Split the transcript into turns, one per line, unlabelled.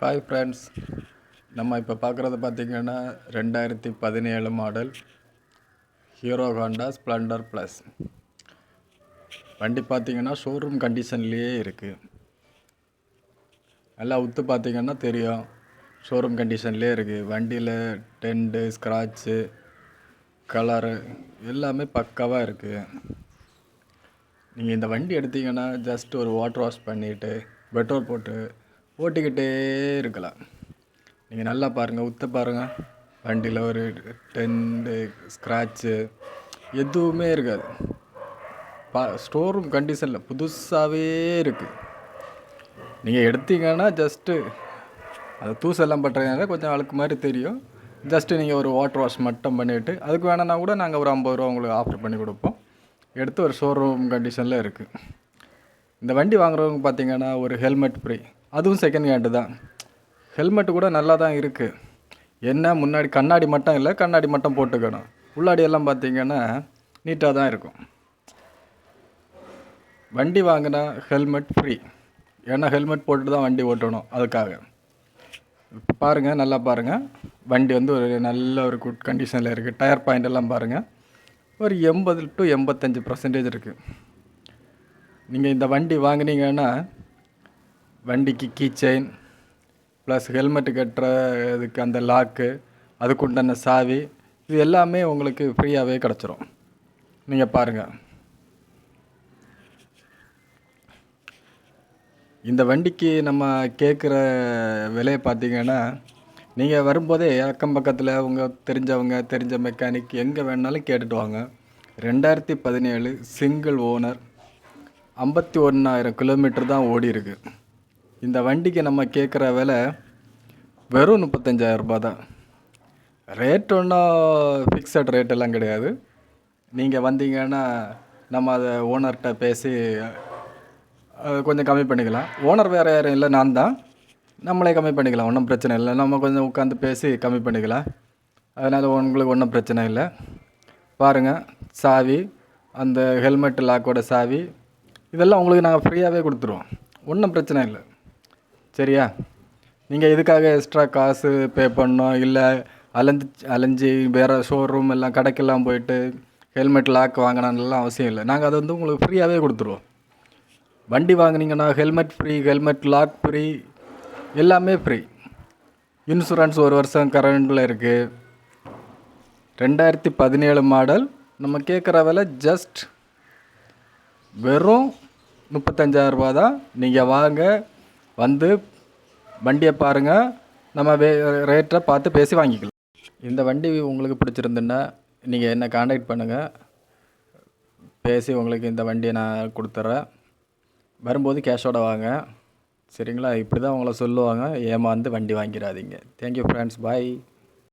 Hi friends, நம்ம இப்போ பார்க்குறது பார்த்திங்கன்னா 2017 model hero Honda Splendor plus. வண்டி பார்த்திங்கன்னா ஷோரூம் கண்டிஷன்லேயே இருக்குது. நல்லா உத்து பார்த்திங்கன்னா தெரியும், ஷோரூம் கண்டிஷன்லேயே இருக்குது. வண்டியில் டென்ட்டு, ஸ்க்ராட்சு, கலரு எல்லாமே பக்காவாக இருக்குது. நீங்கள் இந்த வண்டி எடுத்திங்கன்னா ஜஸ்ட் ஒரு வாட்டர் வாஷ் பண்ணிவிட்டு பெட்ரோல் போட்டு ஓட்டிக்கிட்டே இருக்கலாம். நீங்கள் நல்லா பாருங்கள், உத்து பாருங்கள். வண்டியில் ஒரு டென்ட்டு, ஸ்க்ராட்சு எதுவுமே இருக்காது. ஸ்டோரூம் கண்டிஷனில் புதுசாகவே இருக்குது. நீங்கள் எடுத்தீங்கன்னா ஜஸ்ட்டு அது தூசெல்லாம் பட்டுறதுனால கொஞ்சம் அழுக்கு மாதிரி தெரியும். ஜஸ்ட்டு நீங்கள் ஒரு வாட்டர் வாஷ் மட்டும் பண்ணிவிட்டு அதுக்கு வேணும்னா கூட நாங்கள் ஒரு 50 ரூபா உங்களுக்கு ஆஃபர் பண்ணி கொடுப்போம். எடுத்து ஒரு ஷோரூம் கண்டிஷனில் இருக்குது. இந்த வண்டி வாங்குறவங்க பார்த்திங்கன்னா ஒரு ஹெல்மெட் ஃப்ரீ, அதுவும் செகண்ட் ஹேண்டு தான். ஹெல்மெட்டு கூட நல்லா தான் இருக்குது. என்ன முன்னாடி கண்ணாடி மட்டும் இல்லை, கண்ணாடி மட்டும் போட்டுக்கணும். உள்ளாடியெல்லாம் பார்த்திங்கன்னா நீட்டாக தான் இருக்கும். வண்டி வாங்கினா ஹெல்மெட் ஃப்ரீ. ஏன்னா ஹெல்மெட் போட்டு தான் வண்டி ஓட்டணும். அதுக்காக பாருங்கள், நல்லா பாருங்கள். வண்டி வந்து ஒரு நல்ல ஒரு குட் கண்டிஷனில் இருக்குது. டயர் பாயிண்ட் எல்லாம் பாருங்கள், ஒரு 80 to 85% இருக்குது. நீங்கள் இந்த வண்டி வாங்கினீங்கன்னா வண்டிக்கு கீ செயின் ப்ளஸ் ஹெல்மெட்டு கட்டுறதுக்கு அந்த லாக்கு, அதுக்குண்டான சாவி, இது எல்லாமே உங்களுக்கு ஃப்ரீயாகவே கிடச்சிரும். நீங்கள் பாருங்கள், இந்த வண்டிக்கு நம்ம கேட்குற விலையை பார்த்திங்கன்னா நீங்கள் வரும்போதே அக்கம் பக்கத்தில் உங்கள் தெரிஞ்ச மெக்கானிக் எங்கே வேணாலும் கேட்டுட்டு வாங்க. 2017 சிங்கிள் ஓனர், 51,000 கிலோமீட்டர் தான் ஓடி இருக்கு. இந்த வண்டிக்கு நம்ம கேட்குற விலை வெறும் 35,000 ரூபா தான். ரேட் ஒன்றும் ஃபிக்ஸட் ரேட்டெல்லாம் கிடையாது. நீங்கள் வந்தீங்கன்னா நம்ம அதை ஓனர்கிட்ட பேசி கொஞ்சம் கம்மி பண்ணிக்கலாம். ஓனர் வேறு யாரும் இல்லை, நான் தான். நம்மளே கம்மி பண்ணிக்கலாம், ஒன்றும் பிரச்சனை இல்லை. நம்ம கொஞ்சம் உட்காந்து பேசி கம்மி பண்ணிக்கலாம். அதனால் உங்களுக்கு ஒன்றும் பிரச்சனை இல்லை. பாருங்கள், சாவி, அந்த ஹெல்மெட் லாக்கோட சாவி, இதெல்லாம் உங்களுக்கு நாங்கள் ஃப்ரீயாகவே கொடுத்துருவோம். ஒன்றும் பிரச்சனை இல்லை, சரியா? நீங்கள் இதுக்காக எக்ஸ்ட்ரா காசு பே பண்ணோம், இல்லை அலைஞ்சி வேறு ஷோரூம் எல்லாம் கடைக்கெல்லாம் போயிட்டு ஹெல்மெட் லாக் வாங்கினான்லாம் அவசியம் இல்லை. நாங்கள் அதை வந்து உங்களுக்கு ஃப்ரீயாகவே கொடுத்துருவோம். வண்டி வாங்கினீங்கன்னா helmet free, helmet lock free, எல்லாமே ஃப்ரீ. இன்சூரன்ஸ் 1 வருஷம் கரண்டில் இருக்குது. 2017 மாடல். நம்ம கேட்குற விலை ஜஸ்ட் வெறும் 35,000 ரூபா தான். நீங்கள் வாங்க, வந்து வண்டியை பாருங்கள், நம்ம ரேட்டை பார்த்து பேசி வாங்கிக்கலாம். இந்த வண்டி உங்களுக்கு பிடிச்சிருந்துன்னா நீங்கள் என்ன காண்டாக்ட் பண்ணுங்கள், பேசி உங்களுக்கு இந்த வண்டியை நான் கொடுத்துட்றேன். வரும்போது கேஷோட வாங்க, சரிங்களா? இப்படி தான் உங்களை சொல்லுவாங்க, ஏமாந்து வண்டி வாங்கிடாதீங்க. தேங்க்யூ ஃப்ரெண்ட்ஸ், பாய்.